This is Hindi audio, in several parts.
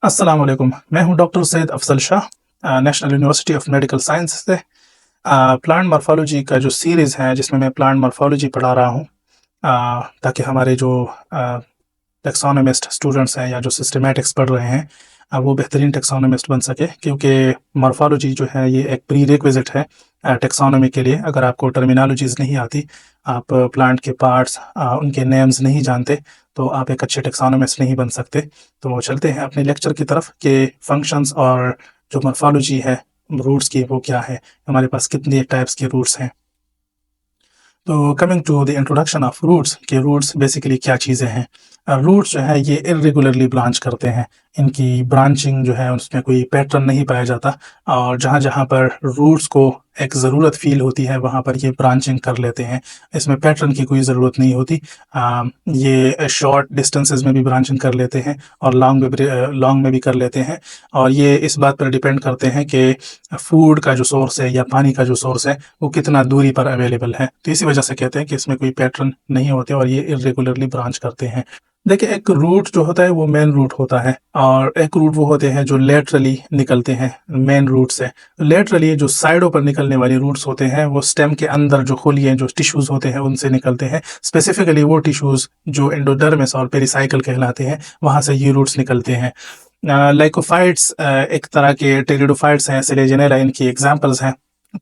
अस्सलाम वालेकुम। मैं हूं doctor Syed Afzal Shah, national university of medical science से। प्लांट मॉर्फोलॉजी का जो सीरीज़ है जिसमें मैं प्लांट मॉर्फोलॉजी पढ़ा रहा हूं, ताकि हमारे जो टेक्सोनोमिस्ट स्टूडेंट्स हैं या जो सिस्टमैटिक्स पढ़ रहे हैं, वो बेहतरीन टेक्सोनोमिस्ट बन सके, क्योंकि मॉर्फोलॉजी जो है ये एक प्री रिक्विजिट है टेक्सोनोमी के लिए। अगर आपको टर्मिनोलॉजीज़ नहीं आती, आप प्लांट के पार्ट्स उनके नेम्स नहीं जानते, तो आप एक अच्छे टेक्सोनोमिस्ट नहीं बन सकते। तो चलते हैं अपने लेक्चर की तरफ कि फंक्शंस और जो मॉर्फोलॉजी है रूट्स की वो क्या है, हमारे पास कितनी टाइप्स के रूट्स हैं। तो coming to the introduction of roots, के रूट्स बेसिकली क्या चीज़ें हैं। रूट्स जो है ये इरेगुलरली ब्रांच करते हैं, इनकी ब्रांचिंग जो है उसमें कोई पैटर्न नहीं पाया जाता, और जहाँ जहाँ पर रूट्स को एक ज़रूरत फील होती है वहाँ पर ये ब्रांचिंग कर लेते हैं। इसमें पैटर्न की कोई ज़रूरत नहीं होती। ये शॉर्ट डिस्टेंसेस में भी ब्रांचिंग कर लेते हैं और लॉन्ग में भी कर लेते हैं, और ये इस बात पर डिपेंड करते हैं कि फूड का जो सोर्स है या पानी का जो सोर्स है वो कितना दूरी पर अवेलेबल है। तो इसी वजह से कहते हैं कि इसमें कोई पैटर्न नहीं होते और ये इरेगुलरली ब्रांच करते हैं। देखिए, एक रूट जो होता है वो मेन रूट होता है, और एक रूट वो होते हैं जो लेटरली निकलते हैं मेन रूट से। लेटरली जो साइडों पर निकलने वाली रूट्स होते हैं वो स्टेम के अंदर जो खोलिए जो टिश्यूज होते हैं उनसे निकलते हैं। स्पेसिफिकली वो टिश्यूज जो एंडोडर्मिस और पेरिसाइकल कहलाते हैं, वहां से ये रूट्स निकलते हैं। लाइकोफाइट्स एक तरह के टेरिडोफाइट्स हैं, सिलेजेनेरा इनकी एग्जांपल्स हैं।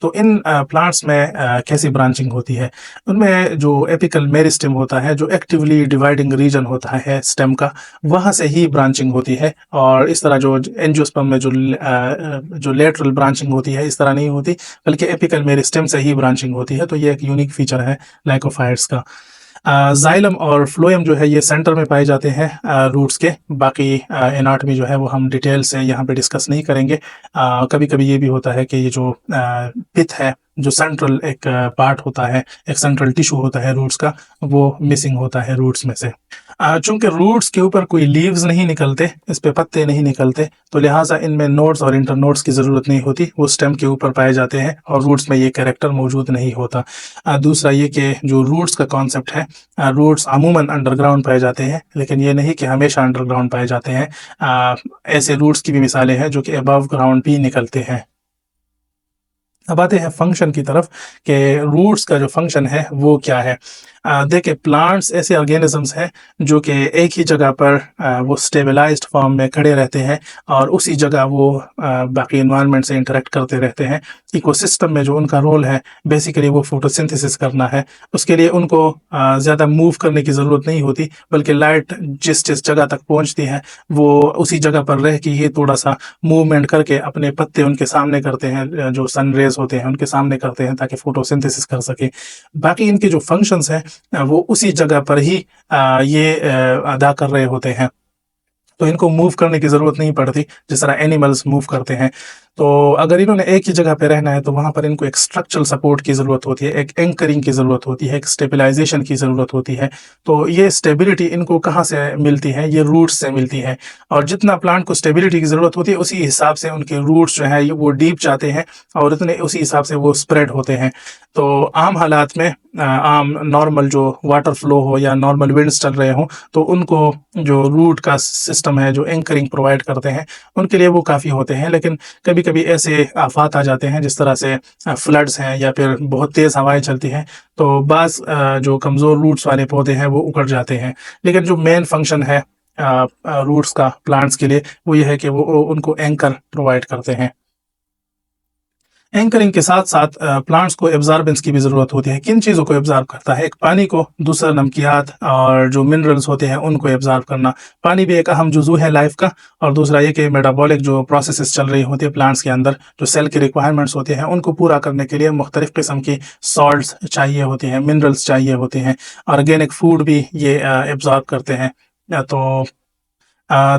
तो इन प्लांट्स में कैसी ब्रांचिंग होती है, उनमें जो एपिकल मेरिस्टेम होता है, जो एक्टिवली डिवाइडिंग रीजन होता है स्टेम का, वहाँ से ही ब्रांचिंग होती है। और इस तरह जो एंजियोस्पर्म में जो लेटरल ब्रांचिंग होती है इस तरह नहीं होती, बल्कि एपिकल मेरिस्टेम से ही ब्रांचिंग होती है। तो ये एक यूनिक फीचर है लाइकोफाइट्स का। जाइलम और फ्लोएम जो है ये सेंटर में पाए जाते हैं रूट्स के। बाकी एनाटॉमी जो है वो हम डिटेल से यहाँ पे डिस्कस नहीं करेंगे। कभी कभी ये भी होता है कि ये जो पिथ है, जो सेंट्रल एक पार्ट होता है, एक सेंट्रल टिश्यू होता है रूट्स का, वो मिसिंग होता है रूट्स में से। चूंकि रूट्स के ऊपर कोई लीव्स नहीं निकलते, इस पे पत्ते नहीं निकलते, तो लिहाजा इनमें नोड्स और इंटरनोड्स की ज़रूरत नहीं होती। वो स्टेम के ऊपर पाए जाते हैं और रूट्स में ये कैरेक्टर मौजूद नहीं होता। दूसरा ये कि जो रूट्स का कॉन्सेप्ट है, रूट्स अमूमन अंडरग्राउंड पाए जाते हैं, लेकिन ये नहीं कि हमेशा अंडरग्राउंड पाए जाते हैं। ऐसे रूट्स की भी मिसालें हैं जो कि अबव ग्राउंड भी निकलते हैं। अब आते हैं फंक्शन की तरफ कि रूट्स का जो फंक्शन है वो क्या है। देखिए, प्लांट्स ऐसे ऑर्गेनिजम्स हैं जो कि एक ही जगह पर वो स्टेबलाइज्ड फॉर्म में खड़े रहते हैं, और उसी जगह वो बाकी इन्वायरमेंट से इंटरेक्ट करते रहते हैं। इकोसिस्टम में जो उनका रोल है बेसिकली वो फोटोसिंथेसिस करना है। उसके लिए उनको ज़्यादा मूव करने की ज़रूरत नहीं होती, बल्कि लाइट जिस जिस जगह तक पहुंचती है वो उसी जगह पर रह के ही थोड़ा सा मूवमेंट करके अपने पत्ते उनके सामने करते हैं, जो सन रेज होते हैं उनके सामने करते हैं, ताकि फोटोसिंथेसिस कर सके। बाकी इनके जो फंक्शंस हैं वो उसी जगह पर ही ये अदा कर रहे होते हैं। तो इनको मूव करने की ज़रूरत नहीं पड़ती जिस तरह एनिमल्स मूव करते हैं। तो अगर इन्होंने एक ही जगह पे रहना है तो वहाँ पर इनको एक स्ट्रक्चरल सपोर्ट की ज़रूरत होती है, एक एंकरिंग की ज़रूरत होती है, एक स्टेबलाइजेशन की ज़रूरत होती है। तो ये स्टेबिलिटी इनको कहाँ से मिलती है? ये रूट्स से मिलती है। और जितना प्लांट को स्टेबिलिटी की ज़रूरत होती है उसी हिसाब से उनके रूट्स जो है वो डीप जाते हैं, और उतने उसी हिसाब से वो स्प्रेड होते हैं। तो आम हालात में आम नॉर्मल जो वाटर फ्लो हो या नॉर्मल विंड्स चल रहे हों, तो उनको जो रूट का सिस्टम है जो एंकरिंग प्रोवाइड करते हैं उनके लिए वो काफ़ी होते हैं। लेकिन कभी कभी ऐसे आफात आ जाते हैं जिस तरह से फ्लड्स हैं या फिर बहुत तेज़ हवाएं चलती हैं, तो बाज़ जो कमज़ोर रूट्स वाले पौधे हैं वो उखड़ जाते हैं। लेकिन जो मेन फंक्शन है रूट्स का प्लांट्स के लिए वो ये है कि वो उनको एंकर प्रोवाइड करते हैं। एंकरिंग के साथ साथ प्लांट्स को एब्जॉर्बेंस की भी ज़रूरत होती है। किन चीज़ों को एब्जॉर्ब करता है? एक पानी को, दूसरा नमकियात और जो मिनरल्स होते हैं उनको एब्जॉर्ब करना। पानी भी एक अहम जुज़ू है लाइफ का, और दूसरा ये कि मेटाबॉलिक जो प्रोसेसेस चल रही होती है प्लांट्स के अंदर, जो सेल की रिक्वायरमेंट्स होती हैं उनको पूरा करने के लिए मुख्तलिफ़ किस्म की सॉल्ट्स चाहिए होती हैं, मिनरल्स चाहिए होते हैं। ऑर्गेनिक फूड भी ये एब्जॉर्ब करते हैं। तो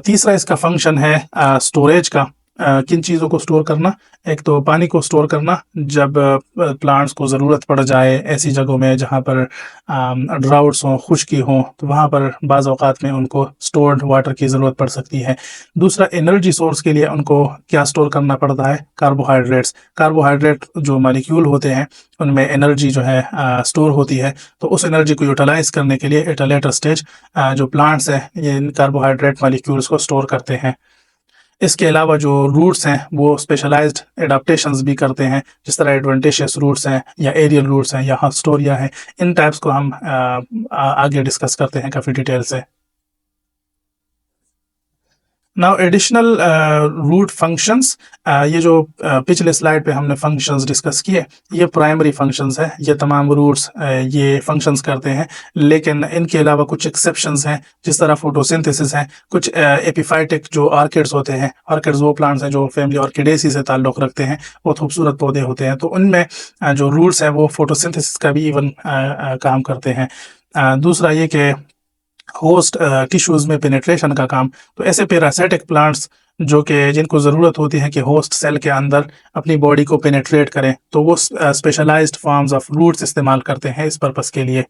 तीसरा इसका फंक्शन है स्टोरेज का। किन चीज़ों को स्टोर करना? एक तो पानी को स्टोर करना, जब प्लांट्स को ज़रूरत पड़ जाए ऐसी जगहों में जहाँ पर ड्राउट्स हों, खुश्की हो, तो वहाँ पर बाज़ औक़ात में उनको स्टोर्ड वाटर की ज़रूरत पड़ सकती है। दूसरा, एनर्जी सोर्स के लिए उनको क्या स्टोर करना पड़ता है? कार्बोहाइड्रेट्स। कार्बोहाइड्रेट जो मालिक्यूल होते हैं उनमें एनर्जी जो है स्टोर होती है, तो उस एनर्जी को यूटिलाइज़ करने के लिए एट अ लेटर स्टेज जो प्लांट्स हैं ये इन कार्बोहाइड्रेट मालिक्यूल्स को स्टोर करते हैं। इसके अलावा जो रूट्स हैं वो स्पेशलाइज्ड एडाप्टेशंस भी करते हैं, जिस तरह एडवेंटिशियस रूट्स हैं या एरियल रूट्स हैं या हॉस्टोरिया हैं। इन टाइप्स को हम आगे डिस्कस करते हैं काफ़ी डिटेल से। नाउ एडिशनल रूट फंक्शंस, ये जो पिछले स्लाइड पे हमने फंक्शंस डिस्कस किए, ये प्राइमरी फंक्शंस है। ये तमाम रूट्स ये फंक्शंस करते हैं, लेकिन इनके अलावा कुछ एक्सेप्शंस हैं, जिस तरह फोटोसिंथेसिस है। कुछ एपिफाइटिक जो ऑर्किड्स होते हैं, ऑर्किड्स वो प्लांट्स हैं जो फैमिली ऑर्किडेसी से ताल्लुक़ रखते हैं, बहुत खूबसूरत पौधे होते हैं, तो उनमें जो रूट्स हैं वो फोटोसिंथेसिस का भी इवन काम करते हैं। दूसरा ये कि होस्ट टिश्यूज़ में पेनिट्रेशन का काम। तो ऐसे पैरासिटिक प्लांट्स जो कि जिनको ज़रूरत होती है कि होस्ट सेल के अंदर अपनी बॉडी को पेनिट्रेट करें, तो वो स्पेशलाइज्ड फॉर्म्स ऑफ रूट्स इस्तेमाल करते हैं इस पर्पज़ के लिए।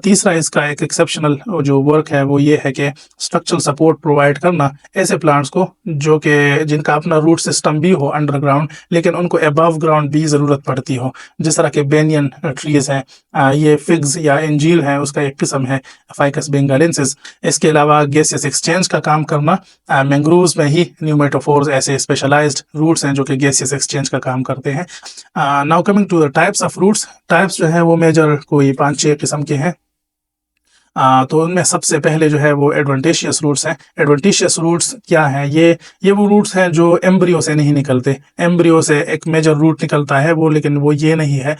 तीसरा इसका एक एक्सेप्शनल जो वर्क है वो ये है कि स्ट्रक्चरल सपोर्ट प्रोवाइड करना ऐसे प्लांट्स को जो कि जिनका अपना रूट सिस्टम भी हो अंडरग्राउंड, लेकिन उनको अबव ग्राउंड भी ज़रूरत पड़ती हो, जिस तरह के बेनियन ट्रीज़ हैं। ये फिग्स या इंजीर है, उसका एक किस्म है फाइकस बेंगालेंसिस। इसके अलावा गैसियस एक्सचेंज का काम करना, मैंग्रोव्स में ही न्यूमेटोफोर्स ऐसे स्पेशलाइज्ड रूट्स हैं जो कि गैसियस एक्सचेंज का काम करते हैं। Now coming to the types of roots, types जो है वो मेजर कोई 5-6 किस्म के हैं। तो उनमें सबसे पहले जो है वो एडवेंटिशियस रूट्स हैं। एडवेंटिशियस रूट्स क्या हैं? ये वो रूट्स हैं जो एम्ब्रियो से नहीं निकलते। एम्ब्रियो से एक मेजर रूट निकलता है वो, लेकिन वो ये नहीं है।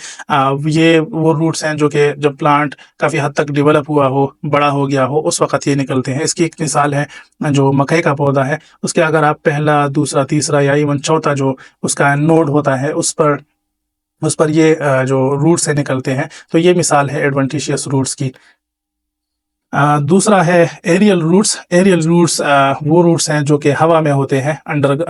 ये वो रूट्स हैं जो कि जब प्लांट काफ़ी हद तक डेवलप हुआ हो, बड़ा हो गया हो, उस वक़्त ये निकलते हैं। इसकी एक मिसाल है जो मकई का पौधा है, उसके अगर आप पहला, दूसरा, तीसरा या इवन चौथा जो उसका नोड होता है उस पर ये जो रूट से निकलते हैं, तो ये मिसाल है एडवेंटिशियस रूट्स की। दूसरा है एरियल रूट्स। एरियल रूट्स वो रूट्स हैं जो कि हवा में होते हैं, अंडर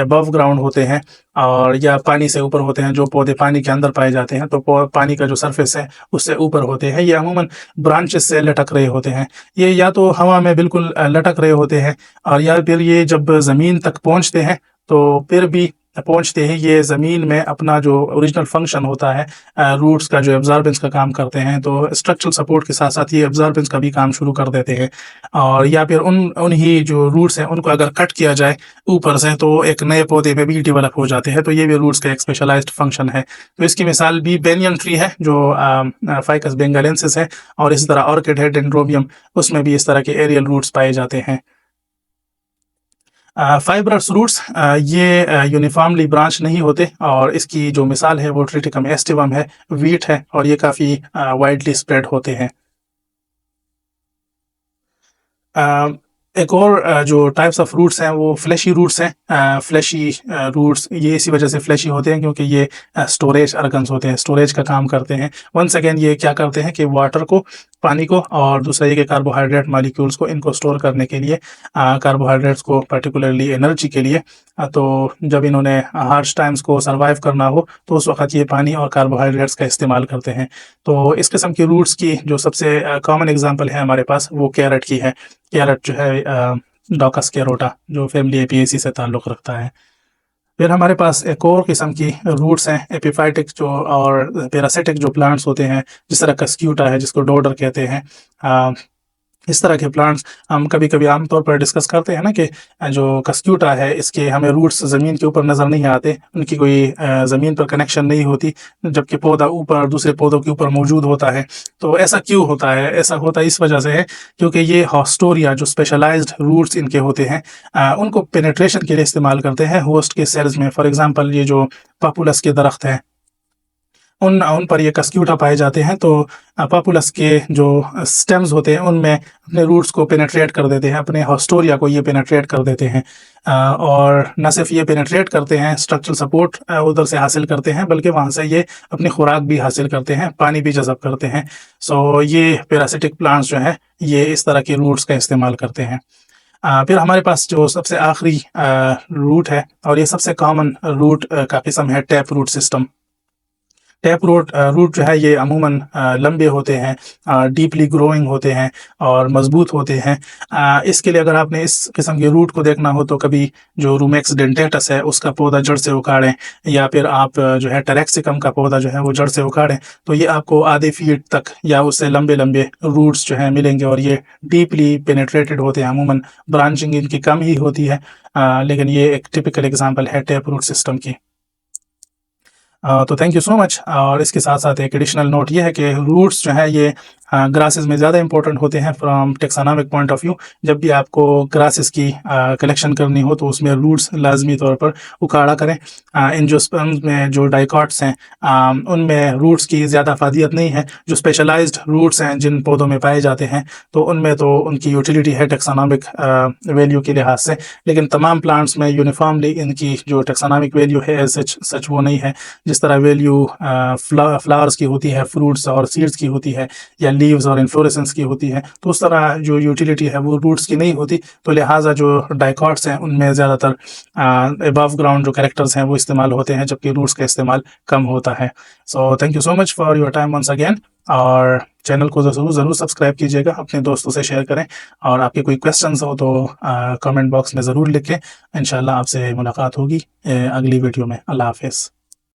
अबव ग्राउंड होते हैं, और या पानी से ऊपर होते हैं। जो पौधे पानी के अंदर पाए जाते हैं, तो पानी का जो सरफेस है उससे ऊपर होते हैं। ये अमूमन ब्रांचेस से लटक रहे होते हैं। ये या तो हवा में बिल्कुल लटक रहे होते हैं, और या फिर ये जब ज़मीन तक पहुँचते हैं तो फिर भी पहुँचते ही ये ज़मीन में अपना जो ओरिजिनल फंक्शन होता है रूट्स का, जो एब्जॉर्बेंस का काम करते हैं, तो स्ट्रक्चरल सपोर्ट के साथ साथ ये एब्जॉर्बेंस का भी काम शुरू कर देते हैं। और या फिर उन्हीं जो रूट्स हैं उनको अगर कट किया जाए ऊपर से, तो एक नए पौधे में भी डेवलप हो जाते हैं। तो ये भी रूट्स का एक स्पेशलाइज्ड फंक्शन है। तो इसकी मिसाल भी बेनियन ट्री है जो फाइकस बेंगालेंसिस है, और इसी तरह ऑर्किड है, डेंड्रोबियम, उसमें भी इस तरह के एरियल रूट्स पाए जाते हैं। फाइब्रस रूट्स, ये यूनिफॉर्मली ब्रांच नहीं होते, और इसकी जो मिसाल है वो ट्रिटिकम एस्टिवम है, वीट है, और ये काफ़ी वाइडली स्प्रेड होते हैं। एक और जो टाइप्स ऑफ रूट्स हैं वो फ्लैशी रूट्स हैं। फ्लैशी रूट्स ये इसी वजह से फ्लैशी होते हैं क्योंकि ये स्टोरेज ऑर्गन्स होते हैं, स्टोरेज का काम करते हैं। वंस अगेन ये क्या करते हैं कि वाटर को, पानी को, और दूसरा ये कि कार्बोहाइड्रेट मॉलिक्यूल्स को, इनको स्टोर करने के लिए, कार्बोहाइड्रेट्स को पर्टिकुलरली एनर्जी के लिए। तो जब इन्होंने हार्श टाइम्स को सर्वाइव करना हो तो उस वक्त ये पानी और कार्बोहाइड्रेट्स का इस्तेमाल करते हैं। तो इस किस्म की रूट्स की जो सबसे कॉमन एग्जांपल है हमारे पास वो कैरेट की है। कैरेट जो है डॉकस कैरोटा, जो फैमिली एपिएसी से ताल्लुक़ रखता है। फिर हमारे पास एक और किस्म की रूट्स हैं एपिफाइटिक जो, और पैरासिटिक जो प्लांट्स होते हैं, जिस तरह कस्क्यूटा है जिसको डोडर कहते हैं। इस तरह के प्लांट्स हम कभी कभी आमतौर पर डिस्कस करते हैं ना कि जो कस्क्यूटा है इसके हमें रूट्स ज़मीन के ऊपर नज़र नहीं आते, उनकी कोई ज़मीन पर कनेक्शन नहीं होती, जबकि पौधा ऊपर दूसरे पौधों के ऊपर मौजूद होता है। तो ऐसा क्यों होता है? ऐसा होता है इस वजह से है क्योंकि ये हॉस्टोरिया जो स्पेशलाइज्ड रूट्स इनके होते हैं, उनको पेनिट्रेशन के लिए इस्तेमाल करते हैं होस्ट के सेल्स में। फॉर एग्ज़ाम्पल ये जो पापुलस के दरख्त हैं उन पर ये कस्क्यूटा पाए जाते हैं। तो पापुलस के जो स्टेम्स होते हैं उनमें अपने रूट्स को पेनेट्रेट कर देते हैं, अपने हॉस्टोरिया को ये पेनेट्रेट कर देते हैं। और न सिर्फ ये पेनेट्रेट करते हैं, स्ट्रक्चरल सपोर्ट उधर से हासिल करते हैं, बल्कि वहाँ से ये अपनी खुराक भी हासिल करते हैं, पानी भी जज़ब करते हैं। सो ये पैरासिटिक प्लांट्स जो हैं ये इस तरह के रूट्स का इस्तेमाल करते हैं। फिर हमारे पास जो सबसे आखिरी रूट है, और ये सबसे कॉमन रूट का किस्म है, tap root system. Tap root जो है ये अमूमन लंबे होते हैं, डीपली ग्रोइंग होते हैं और मजबूत होते हैं। इसके लिए अगर आपने इस किस्म के रूट को देखना हो तो कभी जो रूमेक्स डेंटेटस है उसका पौधा जड़ से उखाड़ें, या फिर आप जो है टरेक्सिकम का पौधा जो है वो जड़ से उखाड़ें, तो ये आपको आधे फीट तक या उससे लंबे लंबे रूट्स जो है मिलेंगे और ये डीपली पेनेट्रेटेड होते हैं। अमूमन ब्रांचिंग इनकी कम ही होती है, लेकिन ये एक टिपिकल एग्जांपल है टैप रूट सिस्टम की। तो थैंक यू सो मच। और इसके साथ साथ एक एडिशनल नोट ये है कि रूट्स जो है ये ग्रासेस में ज़्यादा इंपॉर्टेंट होते हैं from taxonomic point of view. जब भी आपको ग्रासेस की कलेक्शन करनी हो तो उसमें रूट्स लाजमी तौर पर उखाड़ा करें। एंजियोस्पर्म्स में जो डाइकॉट्स हैं उनमें रूट्स की ज़्यादा अफादियत नहीं है। जो स्पेशलाइज्ड रूट्स हैं जिन पौधों में पाए जाते हैं तो उनमें तो उनकी यूटिलिटी है टेक्सोनॉमिक वैल्यू के लिहाज से, लेकिन तमाम प्लांट्स में यूनिफॉर्मली इनकी जो टेक्सोनॉमिक वैल्यू है सच वो नहीं है। जिस तरह वैल्यू फ्लावर्स की होती है, फ्रूट्स और सीड्स की होती है, या लीव्स और इन्फ्लोरेसेंस की होती है, तो उस तरह जो यूटिलिटी है वो रूट्स की नहीं होती। तो लिहाजा जो डाइकॉट्स हैं उनमें ज़्यादातर अबव ग्राउंड जो कैरेक्टर्स हैं वो इस्तेमाल होते हैं, जबकि रूट्स का इस्तेमाल कम होता है। So thank you so much for your time once again. और चैनल को ज़रूर सब्सक्राइब कीजिएगा, अपने दोस्तों से शेयर करें, और आपके कोई क्वेश्चंस हो तो कमेंट बॉक्स में ज़रूर लिखें। इंशाल्लाह आपसे मुलाकात होगी अगली वीडियो में। अल्लाह हाफिज़।